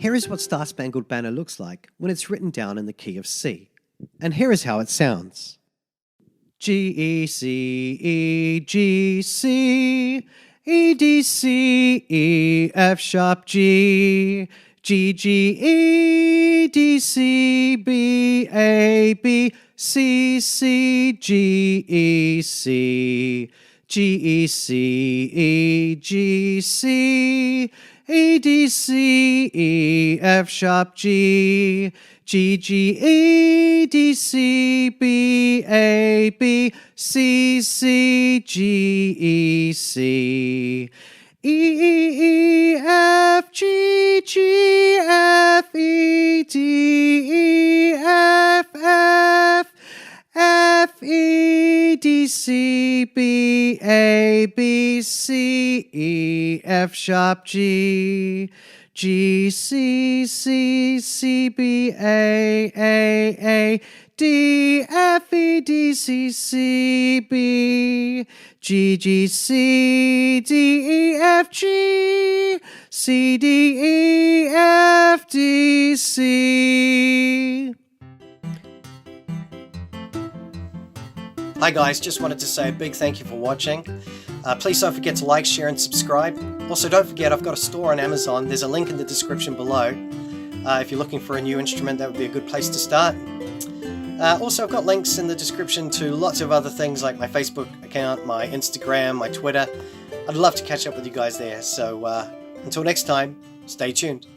Here is what Star-Spangled Banner looks like when it's written down in the key of C. And here is how it sounds. G, E, C, E, G, C, E, D, C, E, F sharp, G, G, G, E, D, C, B, A, B, C, C, G, E, C, G, E, C, E, G, C, E, D, C, E, F sharp, G, G, G, E, D, C, B, A, B, C, C, G, E, C, E, E, E, F, G, G, F, E, D, E, F, F, F, E, D, C, B, A, B, C, E, F sharp, G, G, C, C, C, B, A, D, F, E, D, C, C, B, G, G, C, D, E, F, G, C, D, E, F, D, C. Hi guys, just wanted to say a big thank you for watching. Please don't forget to like, share and subscribe. Also don't forget I've got a store on Amazon. There's a link in the description below. If you're looking for a new instrument, that would be a good place to start. Also I've got links in the description to lots of other things like my Facebook account, my Instagram, my Twitter. I'd love to catch up with you guys there. So until next time, stay tuned.